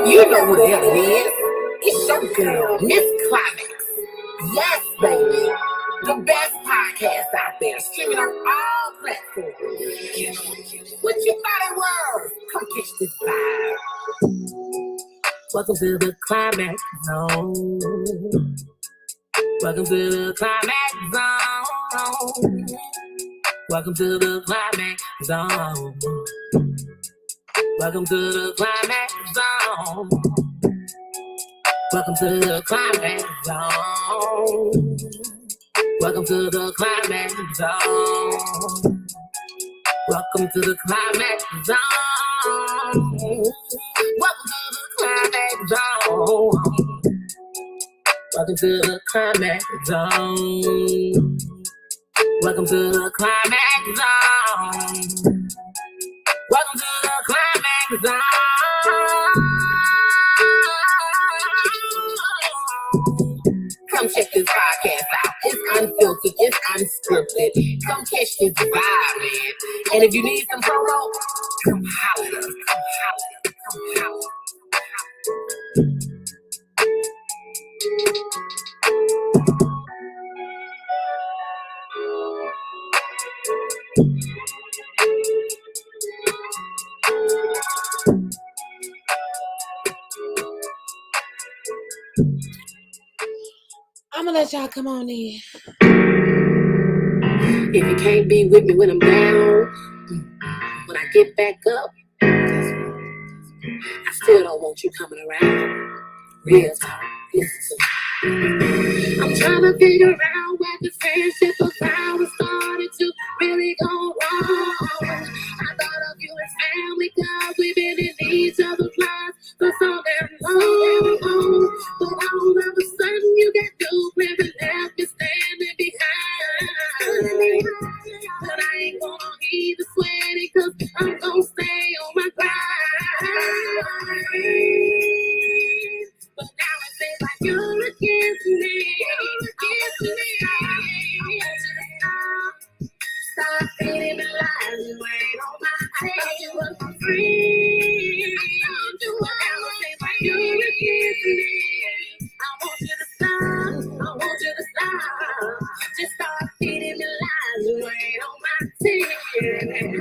You know who the hell it is. It's your girl, Miss Climax. Yes, baby. The best podcast out there, streaming on all platforms. What you thought it was? Come catch this vibe. Welcome to the Climax Zone. Welcome to the Climax Zone. Welcome to the Climax Zone. Welcome to the Climax Zone. Welcome to the Climax Zone. Welcome to the Climax Zone. Welcome to the Climax Zone. Welcome to the Climax Zone. Welcome to the Climax Zone. Welcome to the Climax Zone. Welcome to the Climax Zone. Come check this podcast out. It's unfiltered, it's unscripted. Come catch this vibe, man. And if you need some promo, come holler at us. Come holler at us. Come holler. I'm gonna let y'all come on in. If you can't be with me when I'm down, when I get back up, I still don't want you coming around. Real talk, listen to me. I'm trying to figure out where this friendship of ours started to really go wrong. I thought of you as family cause we've been in each other's lives for so damn long. But all of a sudden you got new and left me standing behind. But I ain't gonna even sweat it cause I'm gonna stay on my grind. But now it seems like you're against me. Stop feeding me lies. You ain't on my page. You was my friend. Now it seems like you're against me. I want you to stop. I want you to stop. Just stop feeding me lies. You ain't on my team.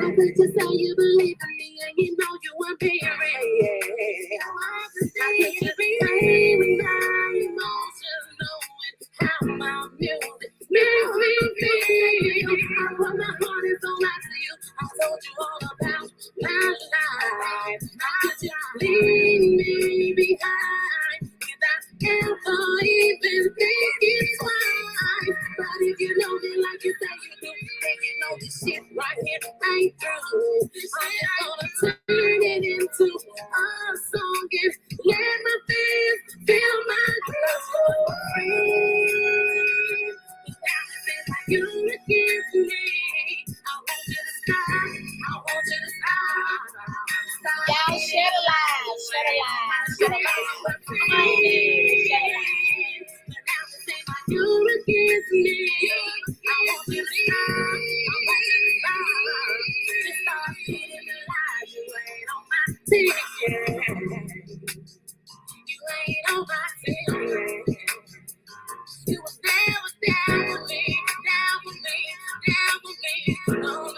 How could you say you believe in me and you know you weren't being real? How could you be blaming my emotions knowing how my music makes me feel? But my heart is so out to you. I told you all about my life. How could you leave me behind without ever even thinking twice? But if you know me like you say you do, then you know this shit right here ain't true. I'm gonna turn it into a song and let my fans feel my groove. You against me. I want you to stop. I want you to stop. Y'all share the live. Share the live. Share the live. You against me. I want you to stop. I want you to stop. Just stop hitting the lies. You ain't on my team. You ain't on my team. You was down with me, down with me, down with me. No, no, no,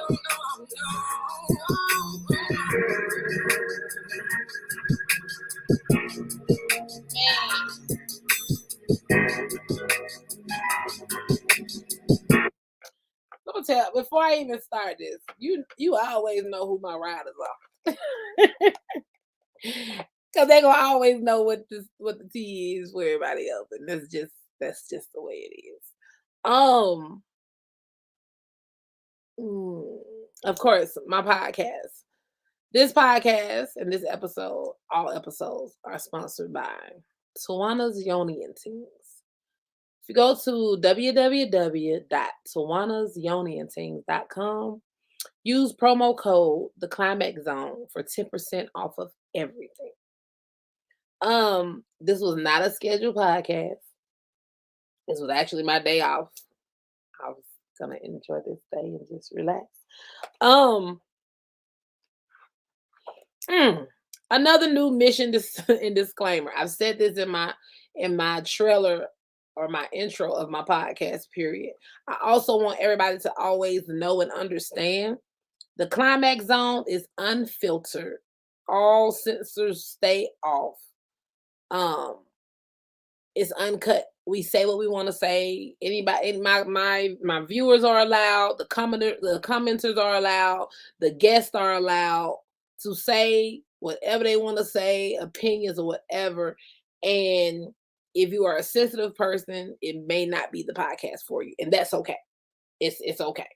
Let me tell you, before I even start this, you always know who my riders are. Cause they gonna always know what the tea is for everybody else. And that's just the way it is. Of course, my podcast. This podcast and this episode, all episodes are sponsored by Tawana's Yoni and Teens. If you go to www.tawanasyoniandteens.com, use promo code The Climax Zone for 10% off of everything. This was not a scheduled podcast. This was actually my day off. I was gonna enjoy this day and just relax. Another new mission and disclaimer. I've said this in my trailer or my intro of my podcast, period. I also want everybody to always know and understand the climax zone is unfiltered. All censors stay off. It's uncut. We say what we want to say. Anybody, my viewers are allowed. The commenters are allowed. The guests are allowed to say whatever they want to say, opinions or whatever. And if you are a sensitive person, it may not be the podcast for you, and that's okay. It's okay.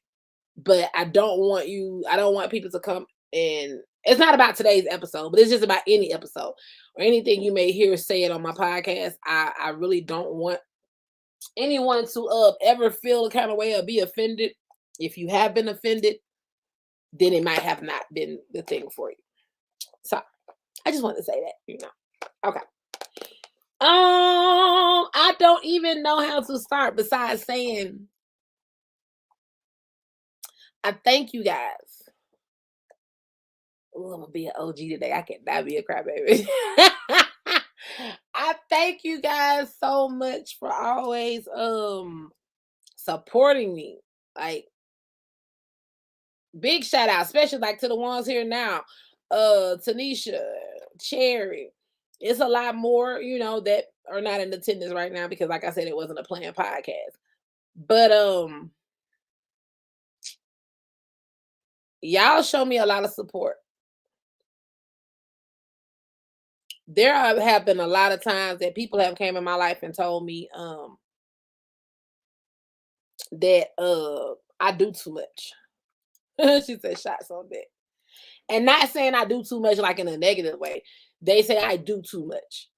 But I don't want people to come, and it's not about today's episode, but it's just about any episode or anything you may hear say it on my podcast. I really don't want anyone to ever feel the kind of way or be offended. If you have been offended, then it might have not been the thing for you. So I just want to say that, Okay. I don't even know how to start besides saying I thank you guys. Ooh, I'm gonna be an OG today. I cannot be a crybaby. I thank you guys so much for always supporting me. Like, big shout out, especially like to the ones here now. Tanisha, Cherry. It's a lot more, that are not in attendance right now because, like I said, it wasn't a planned podcast. But y'all show me a lot of support. There have been a lot of times that people have came in my life and told me that I do too much. She said shots on that. And not saying I do too much like in a negative way. They say I do too much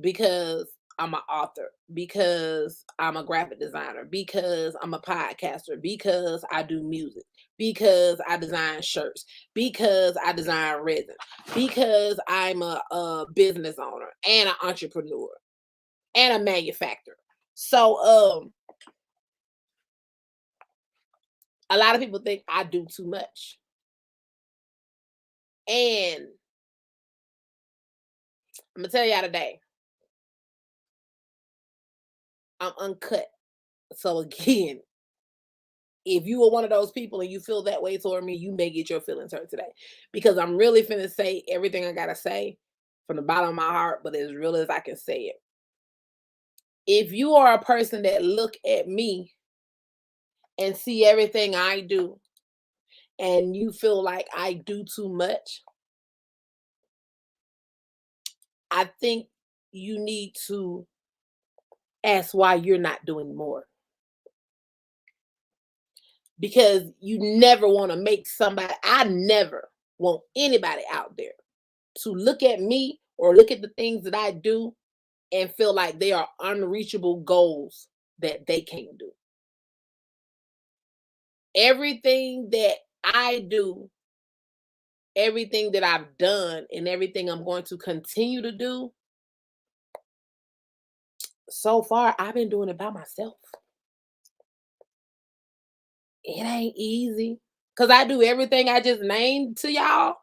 because I'm an author, because I'm a graphic designer, because I'm a podcaster, because I do music, because I design shirts, because I design resin, because I'm a business owner and an entrepreneur and a manufacturer. So a lot of people think I do too much. And I'm gonna tell y'all today, I'm uncut. So again, if you are one of those people and you feel that way toward me, you may get your feelings hurt today, because I'm really finna say everything I gotta say from the bottom of my heart, but as real as I can say it. If you are a person that look at me and see everything I do and you feel like I do too much, I think you need to ask why you're not doing more. Because you never want to make I never want anybody out there to look at me or look at the things that I do and feel like they are unreachable goals that they can't do. Everything that I do, everything that I've done, and everything I'm going to continue to do, so far, I've been doing it by myself. It ain't easy, because I do everything I just named to y'all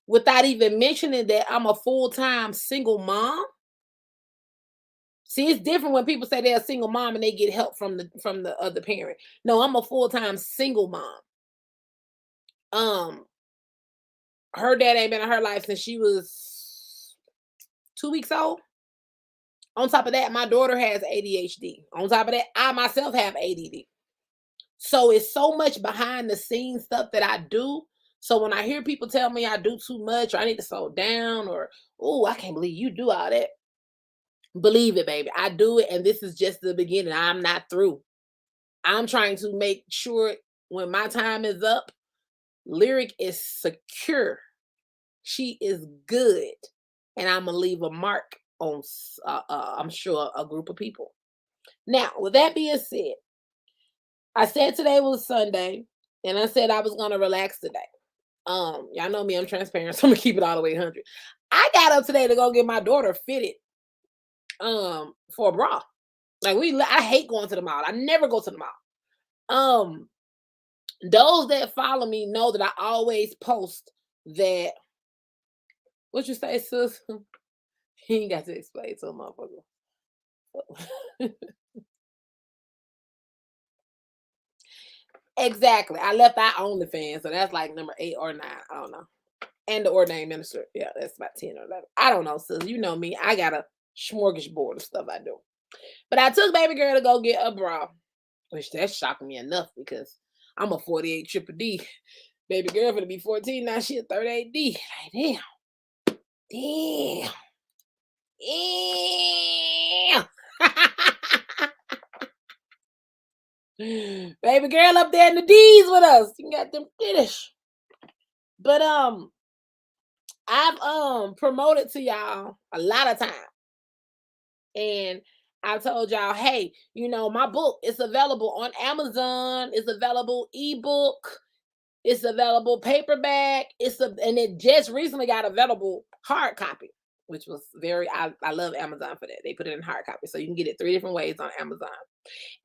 without even mentioning that I'm a full-time single mom. See, it's different when people say they're a single mom and they get help from the other parent. No, I'm a full-time single mom. Her dad ain't been in her life since she was 2 weeks old. On top of that, my daughter has ADHD. On top of that, I myself have ADD. So it's so much behind the scenes stuff that I do. So when I hear people tell me I do too much, or I need to slow down, or, oh, I can't believe you do all that. Believe it, baby. I do it, and this is just the beginning. I'm not through. I'm trying to make sure when my time is up, Lyric is secure. She is good. And I'm going to leave a mark on, I'm sure, a group of people. Now, with that being said, I said today was Sunday, and I said I was going to relax today. Y'all know me, I'm transparent, so I'm going to keep it all the way 100. I got up today to go get my daughter fitted for a bra. Like, I hate going to the mall. I never go to the mall. Those that follow me know that I always post that What you say, sis? He ain't got to explain to a motherfucker. Exactly. I left out OnlyFans, so that's like number 8 or 9. I don't know. And the ordained minister. Yeah, that's about 10 or 11. I don't know, sis. You know me. I got a smorgasbord of stuff I do. But I took baby girl to go get a bra, which that's shocking me enough because I'm a 48 triple D. Baby girl gonna be 14 now. She a 38 D. Like, damn. Baby girl up there in the D's with us. You got them finish. But I've promoted to y'all a lot of times. And I told y'all, hey, you know, my book is available on Amazon, it's available ebook, it's available paperback, and it just recently got available hard copy, which was I love Amazon for that. They put it in hard copy. So you can get it 3 different ways on Amazon.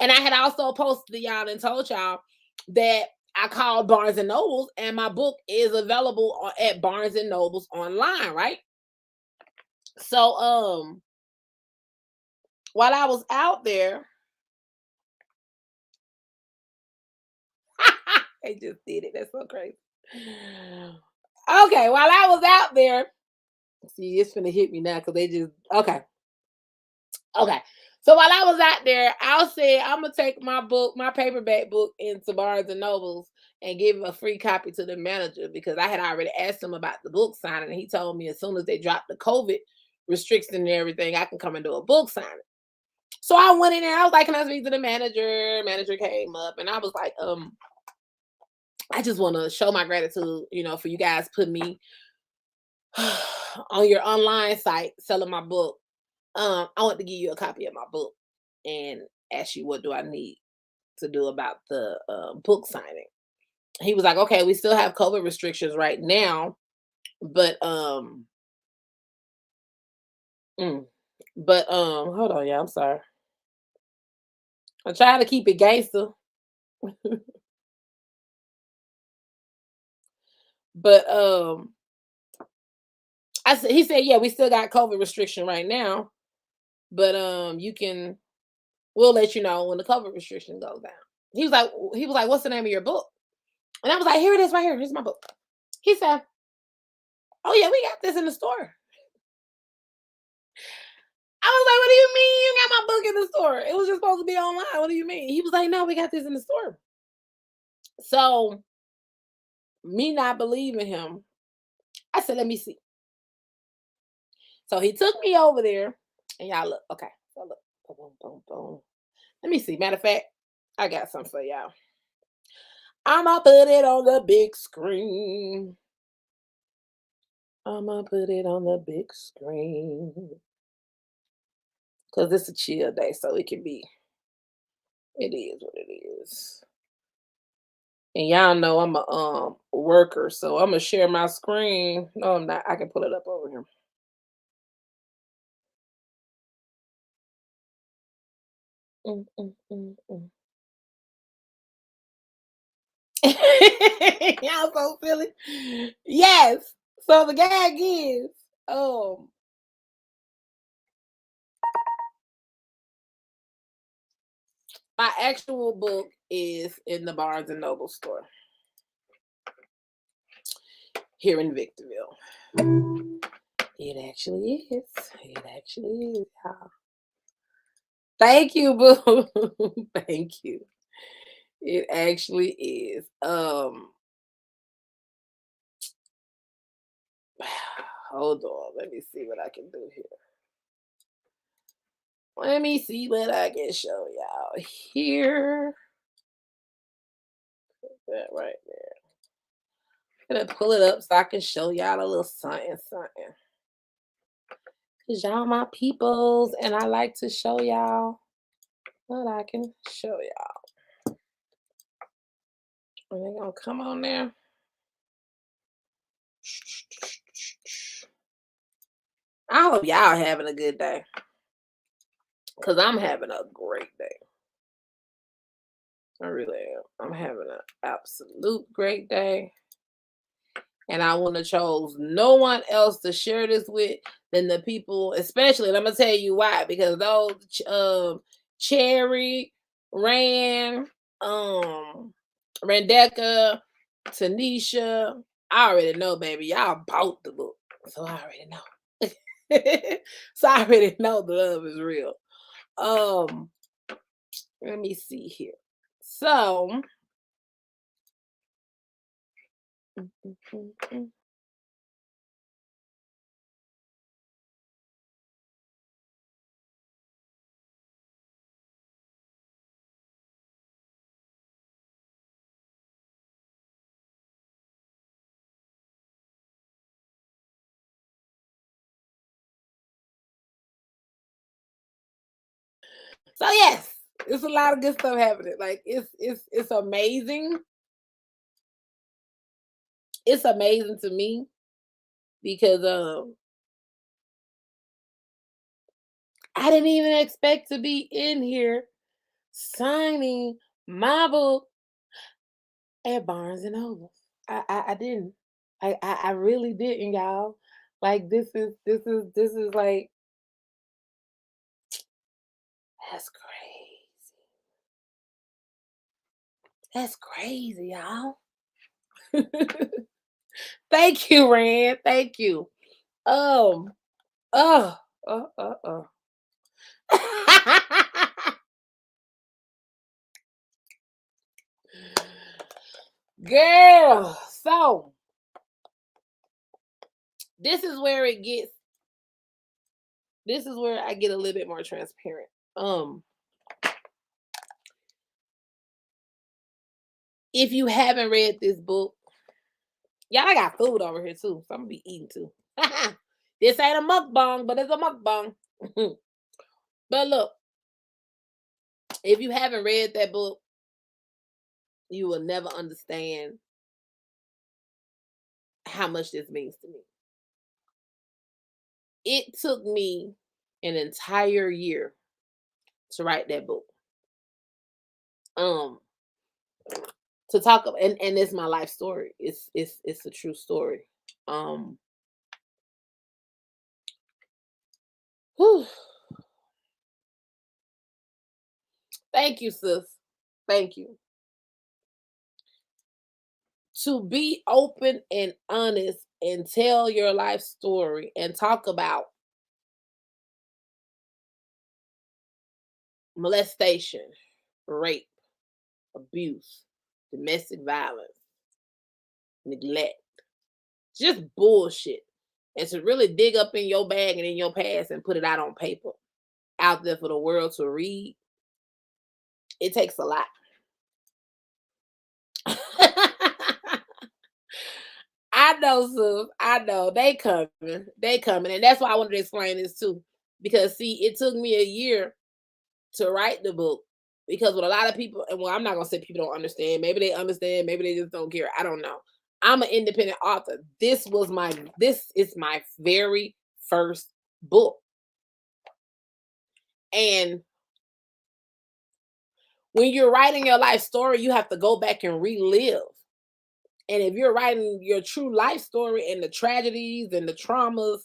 And I had also posted to y'all and told y'all that I called Barnes and Nobles, and my book is available at Barnes and Nobles online, right? So while I was out there, they just did it. That's so crazy. Okay, while I was out there, see, it's gonna hit me now because they just okay. So while I was out there, I said I'm gonna take my book, my paperback book, into Barnes and Nobles and give a free copy to the manager because I had already asked him about the book signing, and he told me as soon as they dropped the COVID restriction and everything, I can come and do a book signing. So I went in there. I was like, "Can I speak to the manager?" Manager came up, and I was like, I just want to show my gratitude, you know, for you guys putting me on your online site selling my book. I want to give you a copy of my book and ask you what do I need to do about the book signing. He was like, okay, we still have COVID restrictions right now, but hold on, yeah, I'm sorry. I'm trying to keep it gangster. But he said, yeah, we still got COVID restriction right now, but we'll let you know when the COVID restriction goes down. He was like, what's the name of your book? And I was like, here it is, right here. Here's my book. He said, oh yeah, we got this in the store. I was like, what do you mean you got my book in the store? It was just supposed to be online. What do you mean? He was like, no, we got this in the store. So me not believing him, I said, let me see. So he took me over there, and y'all look, okay. So look, boom, boom, boom. Let me see. Matter of fact, I got something for y'all. I'ma put it on the big screen. I'ma put it on the big screen. Because it's a chill day, so it is what it is. And y'all know I'm a worker, so I'm gonna share my screen. No, I'm not. I can pull it up over here. Mm, mm, mm, mm. Y'all so silly. Yes. So the gag is, my actual book is in the Barnes and Noble store here in Victorville. It actually is. It actually is, y'all. Thank you, boo. Thank you. It actually is. Hold on. Let me see what I can do here. Let me see what I can show y'all here. Put that right there. I'm gonna pull it up so I can show y'all a little something. Cause y'all my peoples, and I like to show y'all what I can show y'all. And they gonna come on there. I hope y'all having a good day. Cause I'm having a great day. I really am. I'm having an absolute great day. And I wouldn't have chose no one else to share this with than the people, especially, and I'm gonna tell you why, because those Cherry, Rand, Randeka, Tanisha, I already know, baby. Y'all bought the book. So I already know. So I already know the love is real. Let me see here. So yes, it's a lot of good stuff happening. Like it's amazing. It's amazing to me because I didn't even expect to be in here signing my book at Barnes and Noble. I didn't. I really didn't, y'all. Like this is like, that's crazy. That's crazy, y'all. Thank you, Rand. Thank you. Um. Oh. Oh. Girl. So this is where it gets. This is where I get a little bit more transparent. If you haven't read this book, y'all, I got food over here too, so I'm gonna be eating too. This ain't a mukbang, but it's a mukbang. But look, if you haven't read that book, you will never understand how much this means to me. It took me an entire year to write that book. To talk about, and it's my life story. It's a true story. Whew. Thank you, sis. Thank you. To be open and honest and tell your life story and talk about molestation, rape, abuse, domestic violence, neglect, just bullshit. And to really dig up in your bag and in your past and put it out on paper, out there for the world to read, it takes a lot. I know, sis. I know. They coming. They coming. And that's why I wanted to explain this too. Because see, it took me a year to write the book. Because with a lot of people, and well, I'm not gonna say people don't understand. Maybe they understand, maybe they just don't care. I don't know. I'm an independent author. This is my very first book. And when you're writing your life story, you have to go back and relive. And if you're writing your true life story and the tragedies and the traumas,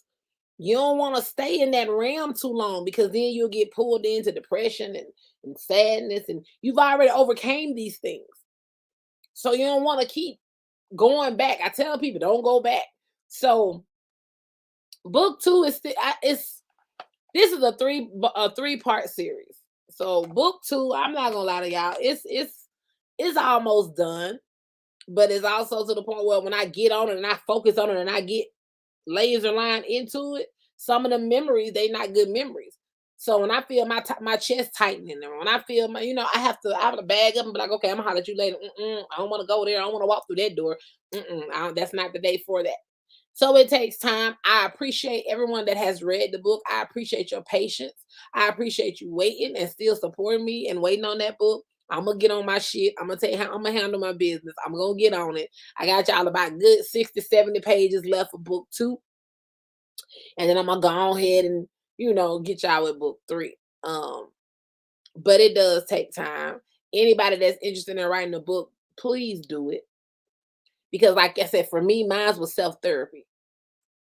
you don't want to stay in that realm too long, because then you'll get pulled into depression and sadness, and you've already overcame these things. So you don't want to keep going back. I tell people, don't go back. So book 2 is this is a 3-part series. So book 2, I'm not gonna lie to y'all, it's almost done, but it's also to the point where when I get on it and I focus on it and I get laser line into it, some of the memories, they not good memories. So when I feel my chest tightening, or when I feel my, I have to bag up and be like, okay, I'm gonna holler at you later. I don't want to go there. I don't want to walk through that door. That's not the day for that. So it takes time. I appreciate everyone that has read the book. I appreciate your patience. I appreciate you waiting and still supporting me and waiting on that book. I'm gonna get on my shit. I'm gonna tell you how I'm gonna handle my business. I'm gonna get on it. I got y'all about good 60, 70 pages left for book 2. And then I'm gonna go ahead and get y'all with book 3. But it does take time. Anybody that's interested in writing a book, please do it, Because like I said, for me, mine was self-therapy.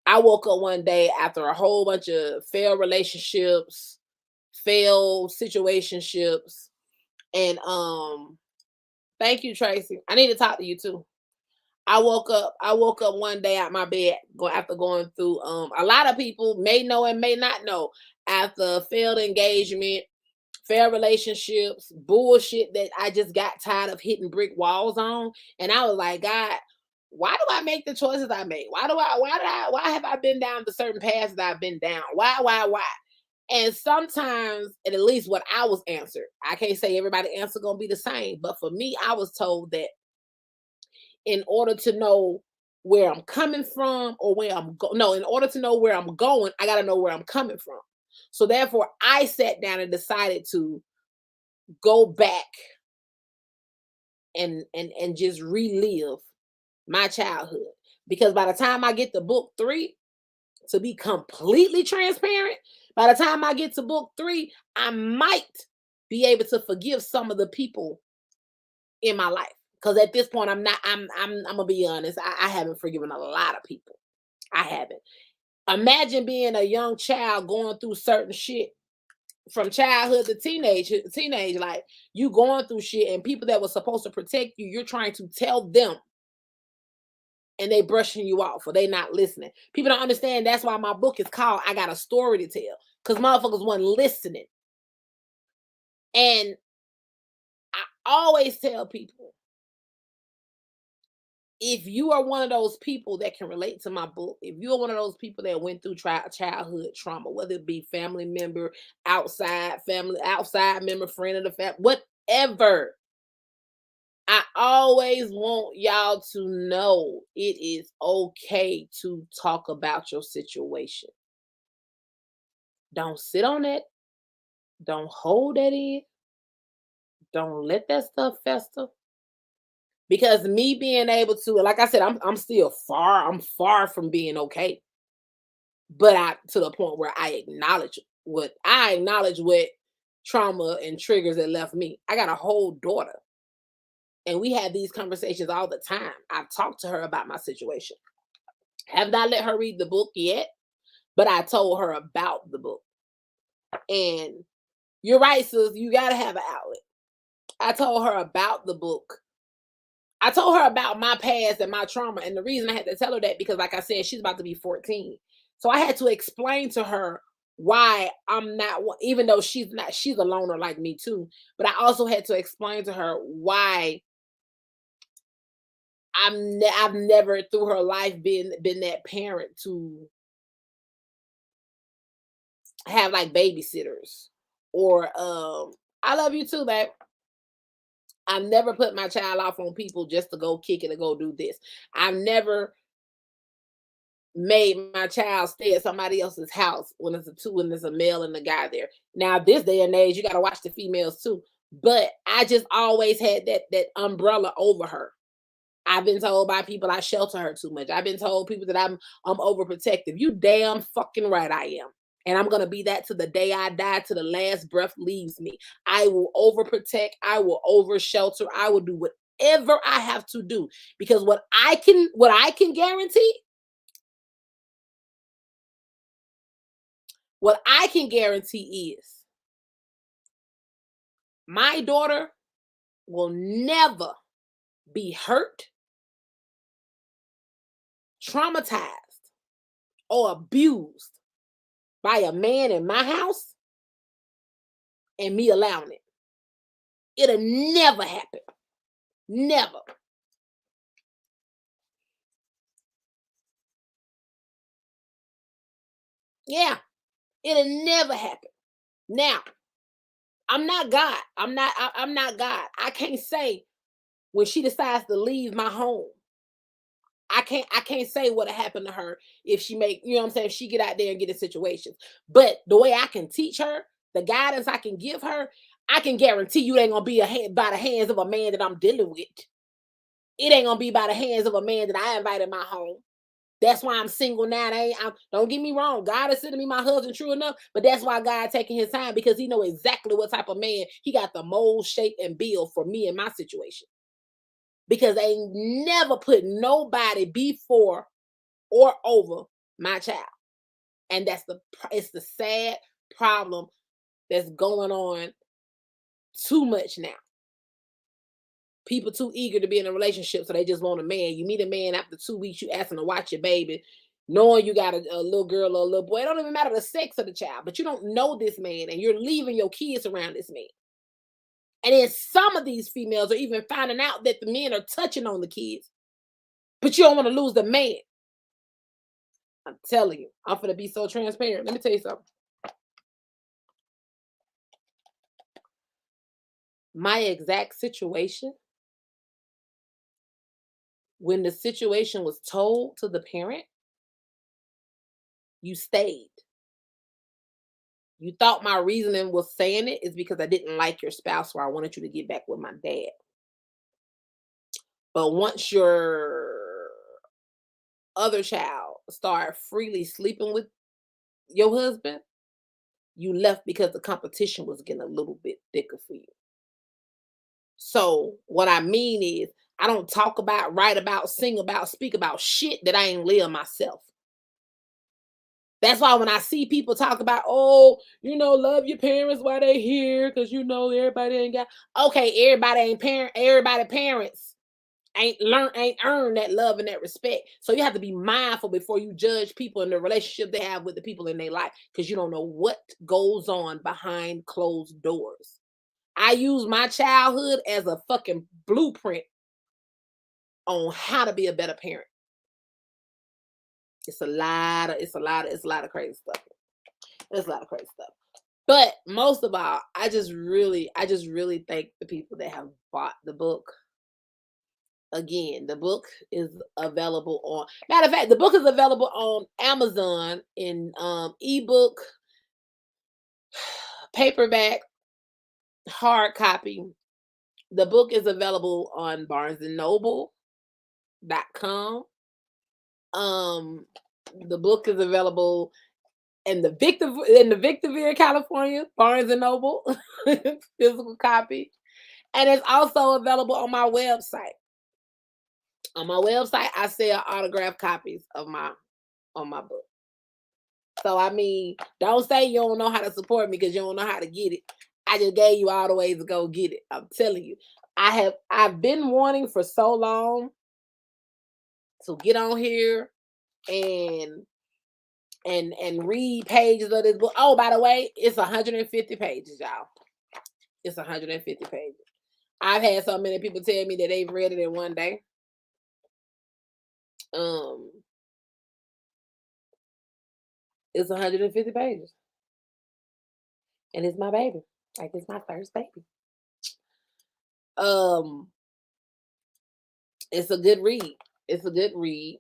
I woke up one day after a whole bunch of failed relationships, failed situationships, and thank you, Tracy. I need to talk to you too. I woke up one day out my bed after going through a lot of people may know and may not know after failed engagement, failed relationships, bullshit that I just got tired of hitting brick walls on. And I was like, God, why do I make the choices I make? Why have I been down the certain paths that I've been down? Why? And sometimes, and at least what I was answered, I can't say everybody answer gonna be the same, but for me, I was told that in order to know where I'm coming from or where I'm going, no, in order to know where I'm going, I gotta know where I'm coming from. So therefore, I sat down and decided to go back and just relive my childhood. Because by the time I get to book 3, to be completely transparent, by the time I get to book 3, I might be able to forgive some of the people in my life. Because at this point, I'm gonna be honest, I haven't forgiven a lot of people. I haven't. Imagine being a young child going through certain shit from childhood to teenage life. You going through shit, and people that were supposed to protect you, you're trying to tell them, and they brushing you off or they not listening. People don't understand. That's why my book is called I Got a Story to Tell, because motherfuckers weren't listening. And I always tell people, if you are one of those people that can relate to my book, if you're one of those people that went through childhood trauma, whether it be family member, outside member, friend of the family, whatever, I always want y'all to know it is okay to talk about your situation. Don't sit on it. Don't hold that in. Don't let that stuff fester. Because me being able to, like I said, I'm still far from being okay. But I to the point where I acknowledge what trauma and triggers that left me. I got a whole daughter. And we have these conversations all the time. I've talked to her about my situation. Have not let her read the book yet, but I told her about the book. And you're right, sis, you gotta have an outlet. I told her about the book. I told her about my past and my trauma. And the reason I had to tell her that, because like I said, she's about to be 14. So I had to explain to her why I'm not, even though she's a loner like me too. But I also had to explain to her why I've never through her life been that parent to have like babysitters or I love you too, babe. I've never put my child off on people just to go kick it or go do this. I've never made my child stay at somebody else's house when there's a male and a guy there. Now, this day and age, you got to watch the females too. But I just always had that umbrella over her. I've been told by people I shelter her too much. I've been told people that I'm overprotective. You damn fucking right I am. And I'm gonna be that to the day I die, to the last breath leaves me. I will overprotect, I will over shelter, I will do whatever I have to do. Because what I can guarantee, is my daughter will never be hurt, traumatized, or abused by a man in my house and me allowing it. It'll never happen. Never. Yeah, it'll never happen. Now, I'm not God. I'm not God. I can't say when she decides to leave my home. I can't say what'll happen to her if she make, you know what I'm saying, if she get out there and get in situations. But the way I can teach her, the guidance I can give her, I can guarantee you it ain't gonna be by the hands of a man that I'm dealing with. It ain't gonna be by the hands of a man that I invite in my home. That's why I'm single now. Don't get me wrong. God is sending me my husband, true enough. But that's why God taking his time, because he know exactly what type of man he got the mold, shape, and build for me and my situation. because they never put nobody before or over my child. And it's the sad problem that's going on too much now. People too eager to be in a relationship, so they just want a man. You meet a man after 2 weeks, you ask him to watch your baby, knowing you got a little girl or a little boy. It don't even matter the sex of the child, but you don't know this man, and you're leaving your kids around this man. And then some of these females are even finding out that the men are touching on the kids, but you don't want to lose the man. I'm telling you, I'm gonna be so transparent. Let me tell you something. My exact situation, when the situation was told to the parent, you stayed. You thought my reasoning was saying it is because I didn't like your spouse, or I wanted you to get back with my dad. But once your other child started freely sleeping with your husband, you left because the competition was getting a little bit thicker for you. So what I mean is, I don't talk about, write about, sing about, speak about shit that I ain't live myself. That's why when I see people talk about, oh, love your parents while they here, because everybody ain't got. Okay, everybody parents ain't earned that love and that respect. So you have to be mindful before you judge people in the relationship they have with the people in their life, because you don't know what goes on behind closed doors. I use my childhood as a fucking blueprint on how to be a better parent. It's a lot of crazy stuff. There's a lot of crazy stuff. But most of all, I just really thank the people that have bought the book. Again, the book is available on, matter of fact, the book is available on Amazon in ebook, paperback, hard copy. The book is available on BarnesandNoble.com. The book is available in the Victorville, California, Barnes and Noble, physical copy. And it's also available on my website. On my website, I sell autographed copies of my book. So I mean, don't say you don't know how to support me because you don't know how to get it. I just gave you all the ways to go get it. I'm telling you. I've been wanting for so long to get on here and read pages of this book. Oh, by the way, it's 150 pages, y'all. It's 150 pages. I've had so many people tell me that they've read it in one day. It's 150 pages. And it's my baby. Like, it's my first baby. It's a good read. It's a good read.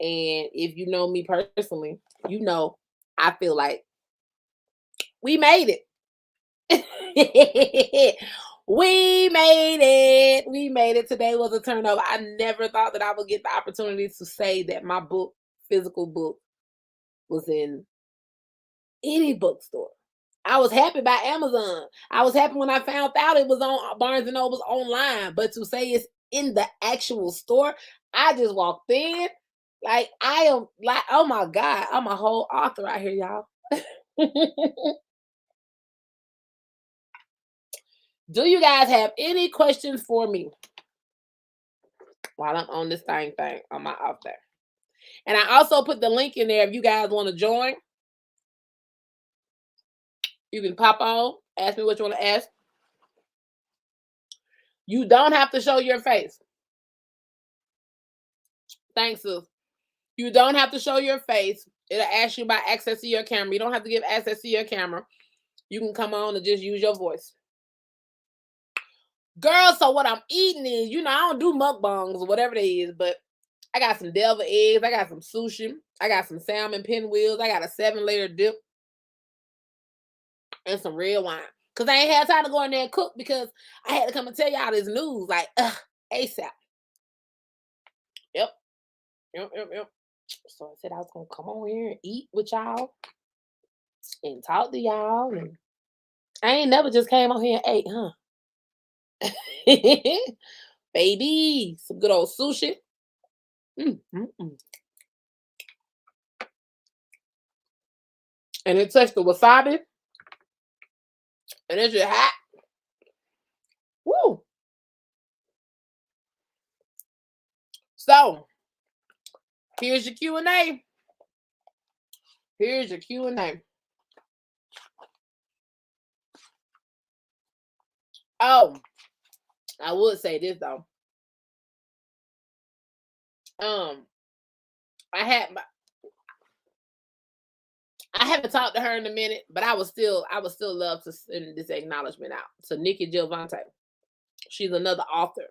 And if you know me personally, I feel like we made it. We made it. We made it. Today was a turnover. I never thought that I would get the opportunity to say that my book, physical book, was in any bookstore. I was happy by Amazon. I was happy when I found out it was on Barnes and Noble's online. But to say it's in the actual store, I just walked in. Like, I am like, oh my God, I'm a whole author out here, y'all. Do you guys have any questions for me while I'm on this thing on my off there? And I also put the link in there if you guys want to join. You can pop on, ask me what you want to ask. You don't have to show your face. Thanks, sis. You don't have to show your face. It'll ask you about access to your camera. You don't have to give access to your camera. You can come on and just use your voice. Girl, so what I'm eating is, I don't do mukbangs or whatever it is, but I got some devil eggs. I got some sushi. I got some salmon pinwheels. I got a 7-layer dip and some red wine. Because I ain't had time to go in there and cook because I had to come and tell y'all this news like ASAP. Yep. So I said I was going to come on here and eat with y'all and talk to y'all. And I ain't never just came on here and ate, huh? baby. Some good old sushi. And it touched the wasabi. And it's just hot. Woo. So, here's your Q&A. Here's your Q&A. Oh, I would say this though. I haven't talked to her in a minute, but I would still love to send this acknowledgement out to Nikki Giovanni. She's another author.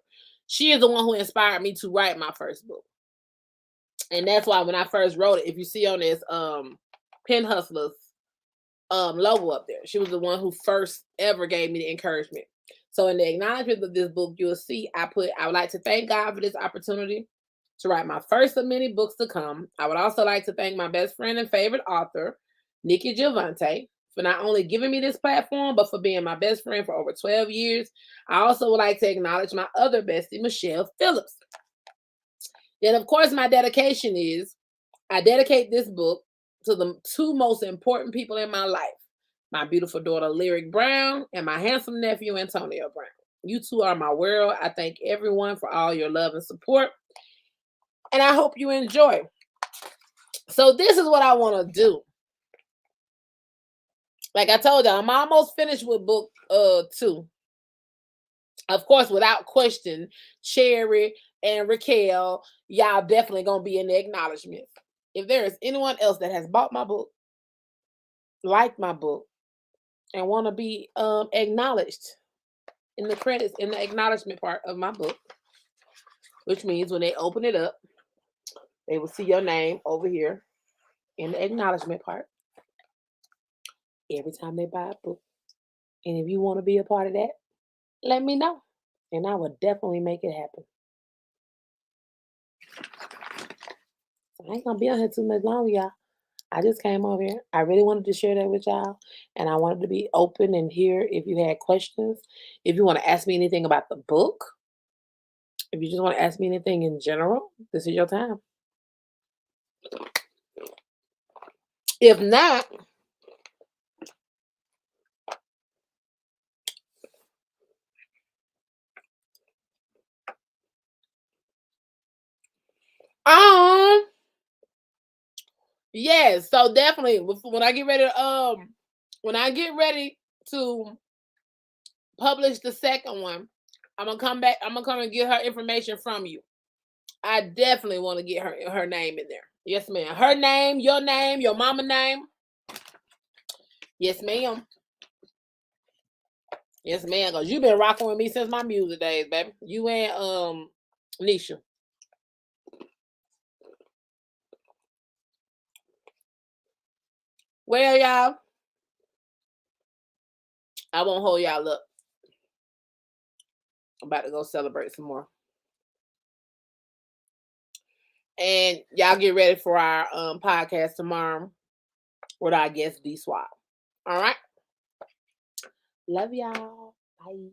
She is the one who inspired me to write my first book. And that's why when I first wrote it, if you see on this Pen Hustlers logo up there, she was the one who first ever gave me the encouragement. So in the acknowledgement of this book, you'll see I would like to thank God for this opportunity to write my first of many books to come. I would also like to thank my best friend and favorite author, Nikki Giovanni, for not only giving me this platform, but for being my best friend for over 12 years. I also would like to acknowledge my other bestie, Michelle Phillips. Then, of course, my dedication is I dedicate this book to the two most important people in my life, my beautiful daughter, Lyric Brown, and my handsome nephew, Antonio Brown. You two are my world. I thank everyone for all your love and support, and I hope you enjoy. So this is what I want to do. Like I told you, I'm almost finished with book 2. Of course, without question, Cherry and Raquel, y'all definitely gonna be in the acknowledgement. If there is anyone else that has bought my book, liked my book, and want to be acknowledged in the credits, in the acknowledgement part of my book, which means when they open it up, they will see your name over here in the acknowledgement part every time they buy a book. And if you want to be a part of that, let me know, and I will definitely make it happen. So I ain't gonna be on here too much longer, y'all. I just came over here. I really wanted to share that with y'all, and I wanted to be open and hear if you had questions. If you want to ask me anything about the book, if you just want to ask me anything in general, this is your time. If not, yes. So definitely, when I get ready to publish the second one, I'm gonna come back. I'm gonna come and get her information from you. I definitely want to get her name in there. Yes, ma'am. Her name, your mama name. Yes, ma'am. Yes, ma'am. Cause you've been rocking with me since my music days, baby. You and Nisha. Well, y'all, I won't hold y'all up. I'm about to go celebrate some more. And y'all get ready for our podcast tomorrow with our guest D Swap. All right. Love y'all. Bye.